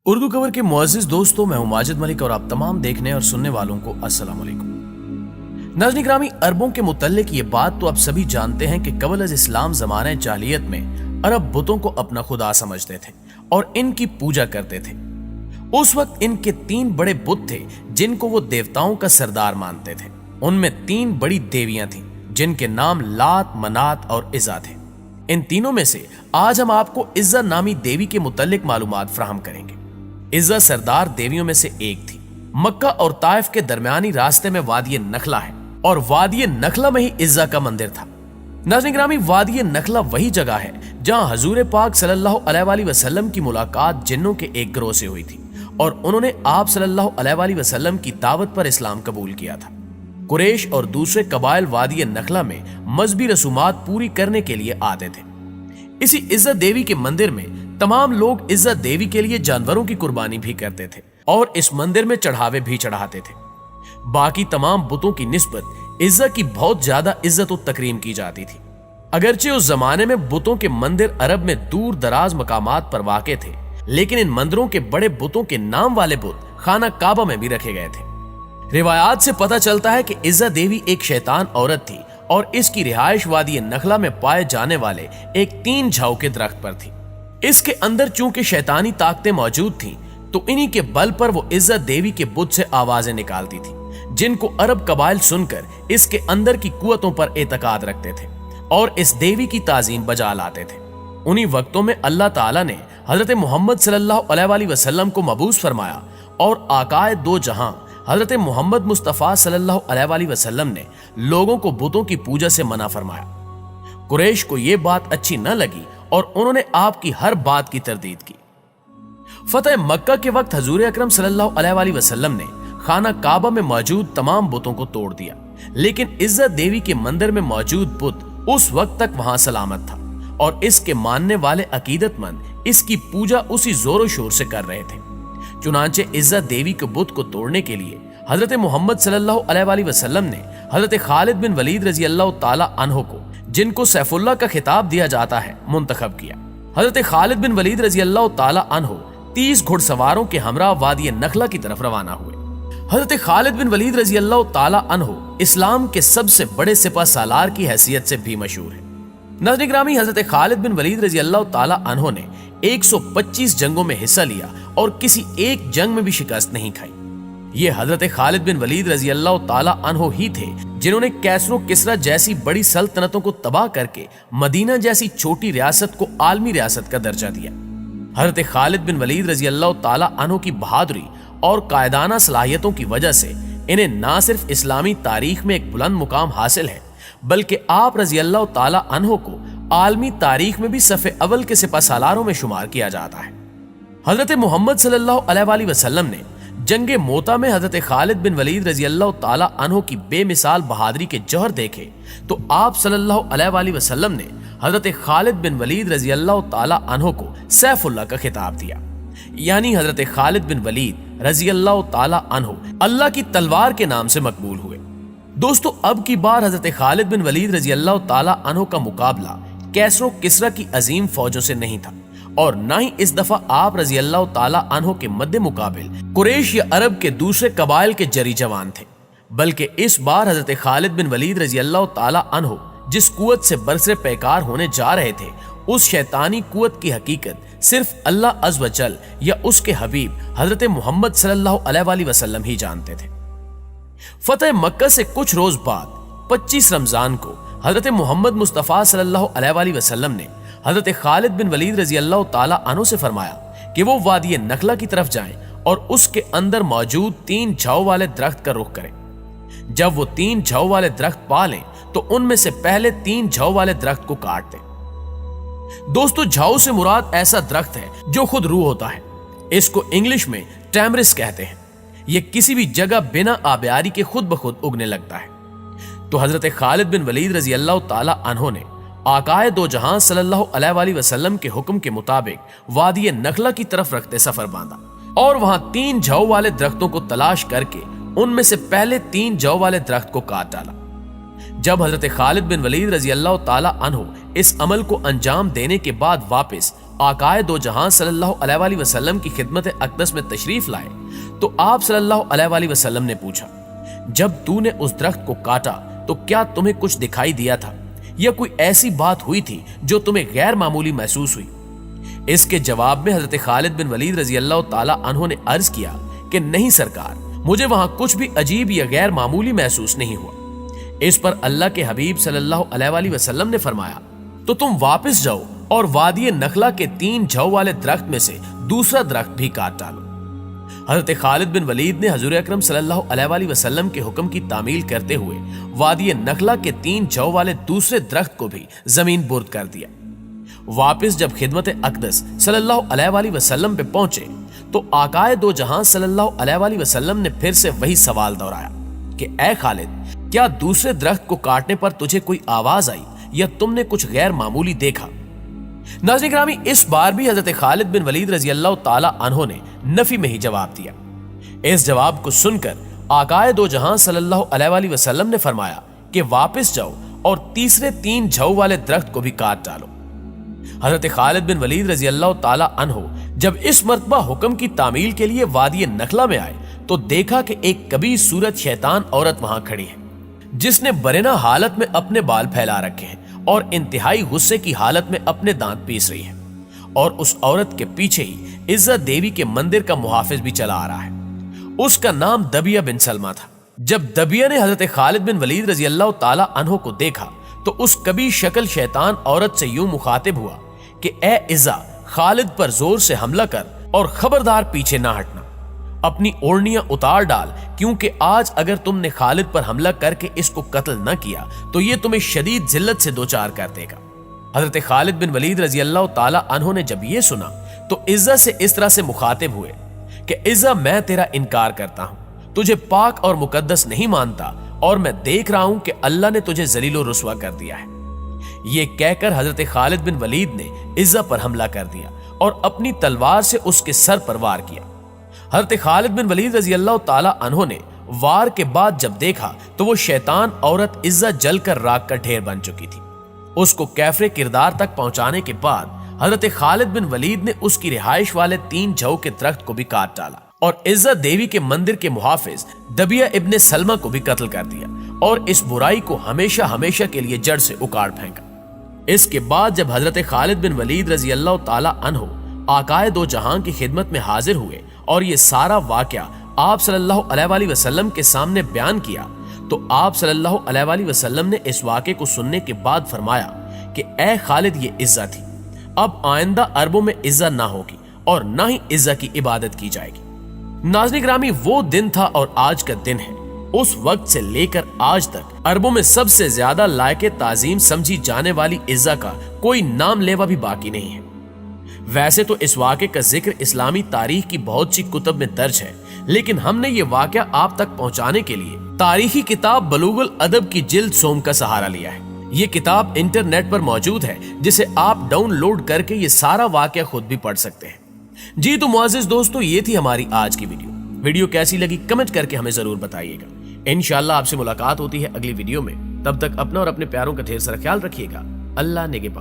Urdu cover के मुअज़्ज़िज़ दोस्तों, मैं हूं माजिद मलिक और आप तमाम देखने और सुनने वालों को अस्सलाम वालेकुम। नाज़रीन ग्रामी, अरबों के मुतल्लिक ये बात तो आप सभी जानते हैं कि क़ब्ल अज़ इस्लाम ज़माने जाहिलियत में अरब बुतों को अपना खुदा समझते थे और इनकी पूजा करते थे। उस वक्त इनके 3 बड़े बुत थे जिनको वो देवताओं का सरदार मानते थे। उनमें 3 बड़ी देवियां थीं जिनके नाम लात, मनात और इज़्ज़ा थे। इन तीनों में से आज हम आपको इज़्ज़ा नामी देवी के मुतल्लिक मालूमात फराहम करेंगे। इज़्ज़ा सरदार देवियों में से एक थी। मक्का और ताइफ के दरमियानी रास्ते में वादी नखला है और वादी नखला में ही इज़्ज़ा का मंदिर था। नाज़रीन ग्रामी, वादी नखला वही जगह है जहां हजूर पाक सल्लल्लाहु अलैहि वसल्लम की मुलाकात जिन्नों के एक गिरोह से हुई थी और उन्होंने आप सल्लल्लाहु अलैहि वसल्लम की दावत पर इस्लाम कबूल किया था। कुरैश और दूसरे कबाइल वादी नखला में मजहबी रसूमात पूरी करने के लिए आते थे। इसी इज़्ज़ा देवी के मंदिर में तमाम लोग इज़्ज़ा देवी के लिए जानवरों की कुर्बानी भी करते थे और इस मंदिर में चढ़ावे भी चढ़ाते थे। बाकी तमाम बुतों की निस्बत इज़्ज़ा की बहुत ज्यादा इज्जत और तकरीम की जाती थी। अगरचे उस जमाने में बुतों के मंदिर अरब में दूर दराज मकामात पर वाक़े थे, लेकिन इन मंदिरों के बड़े बुतों के नाम वाले बुत खाना काबा में भी रखे गए थे। रिवायात से पता चलता है कि इज़्ज़ा देवी एक शैतान औरत थी और इसकी रिहाइश वादी नखला में पाए जाने वाले एक 3 झाऊ के दरख्त पर थी। इसके अंदर चूंकि शैतानी ताकतें मौजूद थीं, तो इन्हीं के बल पर वो इज़्ज़ा देवी के बुत से आवाजें निकालती थी, जिनको अरब कबाइल सुनकर इसके अंदर की कुव्वतों पर एतकाद रखते थे और इस देवी की ताजीम बजा लाते थे। उन्हीं वक्तों में अल्लाह ताला ने हजरत मोहम्मद सल्लल्लाहु अलैहि वसल्लम को मबूस फरमाया और आकाए दो जहां हजरत मोहम्मद मुस्तफ़ा सल्लल्लाहु अलैहि वसल्लम ने लोगों को बुतों की पूजा से मना फरमाया। कुरैश को यह बात अच्छी न लगी और उन्होंने आपकी हर बात की तरदीद की। फतह मक्का के वक्त हजूर अकरम सल्लल्लाहु अलैहि वसल्लम ने खाना काबा में मौजूद तमाम बुतों को तोड़ दिया, लेकिन इज़्ज़ा देवी के मंदिर में मौजूद बुत उस वक्त तक वहां सलामत था और इसके मानने वाले अकीदतमंद इसकी पूजा उसी जोरों शोर से कर रहे थे। चुनांचे इज़्ज़ा देवी के बुत को तोड़ने के लिए हजरत मोहम्मद सल्लल्लाहु अलैहि वसल्लम ने हजरत खालिद बिन वलीद रजी अल्लाह ताला अन्हो को, जिनको सैफुल्लाह का खिताब दिया जाता है, मुंतखब किया। हजरत खालिद बिन वलीद रजी अल्लाह ताला अन्हो 30 घुड़सवारों के हमरा वादी नखला की तरफ रवाना हुए। हजरत खालिद बिन वलीद रजी अल्लाह ताला अन्हो इस्लाम के सबसे बड़े सिपह सालार की हैसियत से भी मशहूर है। नाज़रीन ग्रामी, हजरत खालिद बिन वलीद रजी अल्लाह ताला अन्हो ने 125 जंगों में हिस्सा लिया और किसी एक जंग में भी शिकस्त नहीं खाई। ये हजरत खालिद बिन वलीद रजी अल्लाह ताला अन्हो ही थे जिन्होंने कैसरो किसरा जैसी बड़ी सल्तनतों को तबाह करके मदीना जैसी छोटी रियासत को आलमी रियासत का दर्जा दिया। हजरत खालिद बिन वलीद रजी अल्लाह ताला अन्हो की बहादुरी और कायदाना सलाहियतों की वजह से इन्हें ना सिर्फ इस्लामी तारीख में एक बुलंद मुकाम हासिल है, बल्कि आप रजी अल्लाह ताला अन्हो को आलमी तारीख में भी सफ़े अव्वल के सिपह सालारों में शुमार किया जाता है। हजरत मोहम्मद सल्लल्लाहु अलैहि वसल्लम ने जंगे मोता में हजरत खालिद बिन वलीद रजी अल्लाह ताला अन्हो की बेमिसाल बहादुरी के जौहर देखे तो आप सल्लल्लाहु अलैहि वसल्लम ने हजरत खालिद बिन वलीद रजी अल्लाह ताला अन्हो को सैफुल्लाह का खिताब दिया। यानी हजरत खालिद बिन वलीद रजी अल्लाह ताला अन्हो अल्लाह की तलवार के नाम से मकबूल हुए। दोस्तों, अब की बार हजरत खालिद बिन वलीद रजी अल्लाह ताला अन्हो का मुकाबला कैसरो किसरा की अजीम फौजों से नहीं था और न ही इस दफा आप रजी अल्लाह ताला अन्हो के मद्दे मुकाबिल कुरैश या अरब के दूसरे कबाइल के जरी जवान थे, बल्कि इस बार हजरत खालिद बिन वलीद रजी अल्लाह ताला अन्हो जिस कुव्वत से बरसरे पैकार होने जा रहे थे, उस शैतानी कुव्वत की हकीकत सिर्फ अल्लाह अज़्ज़ व जल या उसके हबीब हजरत मोहम्मद सल्लल्लाहु अलैहि वसल्लम ही जानते थे। फतह मक्का से कुछ रोज बाद 25 रमजान को हजरत मोहम्मद मुस्तफ़ा सल्लल्लाहु अलैहि वसल्लम ने हजरत खालिद बिन वलीद रजी अल्लाह ताला अन्हो से फरमाया कि वो वादी नखला की तरफ जाएं और उसके अंदर मौजूद 3 झाऊ वाले दरख्त का रुख करें। जब वो 3 झाऊ वाले दरख्त पा लें तो उनमें से पहले 3 झाऊ वाले दरख्त को काट दें। दोस्तों, झाऊ से मुराद ऐसा दरख्त है जो खुद रूह होता है। इसको इंग्लिश में टैमरिस कहते हैं। यह किसी भी जगह बिना आबियारी के खुद ब खुद उगने लगता है। तो हजरत खालिद बिन वलीद रजी अल्लाह ताला अन्हो ने आकाए दो जहां सल्लल्लाहु अलैहि वसल्लम के हुक्म के मुताबिक वादी नखला की तरफ रखते सफर बांधा और वहां 3 झाऊ वाले दरख्तों को तलाश करके उनमें से पहले 3 झाऊ वाले दरख्त को काट डाला। जब हजरत खालिद बिन वलीद रजी अल्लाह ताला अन्हो इस अमल को अंजाम देने के बाद वापस आकाए दो जहां सल्लल्लाहु अलैहि वसल्लम की खिदमत अक़दस में तशरीफ लाए तो आप सल्लल्लाहु अलैहि वसल्लम ने पूछा, जब तूने उस दरख्त को काटा तो क्या तुम्हें कुछ दिखाई दिया था या कोई ऐसी बात हुई थी जो तुम्हें गैर मामूली महसूस हुई? इसके जवाब में हजरत खालिद बिन वलीद रजी अल्लाह ताला अन्हु ने अर्ज किया कि नहीं सरकार, मुझे वहां कुछ भी अजीब या गैर मामूली महसूस नहीं हुआ। इस पर अल्लाह के हबीब सल्लल्लाहु अलैहि वसल्लम ने फरमाया, तो तुम वापस जाओ और वादी नखला के 3 जौ वाले दरख्त में से दूसरा दरख्त भी काट डालो। हजरत खालिद बिन वलीद ने हुजूर अकरम सल्लल्लाहु अलैहि वसल्लम के हुक्म की तामील करते हुए वादी नखला के 3 जौ वाले दूसरे दरख्त को भी जमीन बुर्द कर दिया। वापस जब खिदमत अक़दस सल्लल्लाहु अलैहि वसल्लम पे पहुंचे तो आकाए दो जहां सल्लल्लाहु अलैहि वसल्लम ने फिर से वही सवाल दोहराया कि ए खालिद, क्या दूसरे दरख्त को काटने पर तुझे कोई आवाज आई या तुमने कुछ गैर मामूली देखा? नाज़रीन गिरामी, इस बार भी हजरत खालिद बिन वलीद रजी अल्लाह ताला अन्हु ने नफी में ही जवाब दिया। इस जवाब को सुनकर आकाए दो जहां सल्लल्लाहु अलैहि वसल्लम ने फरमाया कि वापस जाओ और तीसरे 3 जौ वाले दरख्त को भी काट डालो। हजरत खालिद बिन वलीद रजी अल्लाह ताला अन्हु जब इस मर्तबा हुक्म की तामील के लिए वादी नखला में आए तो देखा कि एक कबीर सूरत शैतान औरत वहां खड़ी है, जिसने बरेना हालत में अपने बाल फैला रखे हैं और इंतहाई गुस्से की हालत में अपने दांत पीस रही है। और उस औरत के पीछे ही इज्जत देवी के मंदिर का मुहाफिज भी चला आ रहा है। उसका नाम दबिया बिन सलमा था। जब दबिया ने हजरत खालिद बिन वलीद रजी अल्लाह ताला अन्हु को देखा तो उस कबीर शक्ल शैतान औरत से यूं मुखातिब हुआ कि ए इज़्ज़ा, खालिद पर जोर से हमला कर और खबरदार पीछे ना हटना। अपनी ओढ़नियां उतार डाल, क्योंकि आज अगर तुमने खालिद पर हमला करके इसको कत्ल न किया तो ये तुम्हें शदीद जिल्लत से दो चार कर देगा। हजरत खालिद बिन वलीद रजी अल्लाह ताला अन्हु ने जब ये सुना तो इज़्ज़ा से इस तरह से मुखातिब हुए कि इज़्ज़ा, मैं तेरा इनकार करता हूं, तुझे पाक और मुकद्दस नहीं मानता और मैं देख रहा हूं कि अल्लाह ने तुझे जलीलो रुस्वा कर दिया है। ये कहकर हजरत खालिद बिन वलीद ने इज़्ज़ा पर हमला कर दिया और अपनी तलवार से उसके सर पर वार किया। हजरत खालिद बिन वलीद रजी अल्लाह ताला अन्हु ने वार के बाद जब देखा तो वो शैतान औरत इज़्ज़ा जलकर राख का ढेर बन चुकी थी। उसको कैफरे किरदार तक पहुंचाने के बाद हजरत खालिद बिन वलीद ने उसकी रिहाइश वाले 3 जौ के दरख्त को भी काट डाला और इज़्ज़त देवी के मंदिर के मुहाफिज दबिया इब्ने सलमा को भी कत्ल कर दिया और इस बुराई को हमेशा हमेशा के लिए जड़ से उखाड़ फेंका। इसके बाद जब हजरत खालिद बिन वलीद रजी अल्लाह ताला अन्हु आकाए दो जहां की खिदमत में हाजिर हुए और ये सारा वाकया आप सल्लल्लाहु अलैहि वसल्लम के सामने बयान किया तो आप सल्लल्लाहु अलैहि वसल्लम ने इस वाक़े को सुनने के बाद फरमाया कि ए खालिद, ये इज़्ज़ा थी, अब आइंदा अरबों में इज़्ज़ा ना होगी और ना ही इज़्ज़ा की इबादत की जाएगी। नाज़रीन गिरामी, वो दिन था और आज का दिन है। उस वक्त से लेकर आज तक अरबों में सबसे ज्यादा लायके ताजीम समझी जाने वाली इज़्ज़ा का कोई नाम लेवा भी बाकी नहीं है। वैसे तो इस वाक़े का जिक्र इस्लामी तारीख की बहुत सी कुतुब में दर्ज है, लेकिन हमने ये वाक़या आप तक पहुंचाने के लिए तारीखी किताब बलूगुल अदब की जिल्द सोम का सहारा लिया है। ये किताब इंटरनेट पर मौजूद है, जिसे आप डाउनलोड करके ये सारा वाक़या खुद भी पढ़ सकते हैं। जी तो मुअज़्ज़िज़ दोस्तों, ये थी हमारी आज की वीडियो कैसी लगी कमेंट करके हमें जरूर बताइएगा। इंशाअल्लाह आपसे मुलाकात होती है अगली वीडियो में। तब तक अपना और अपने प्यारों का ढेर सारा ख्याल रखिएगा। अल्लाह नेगेबान।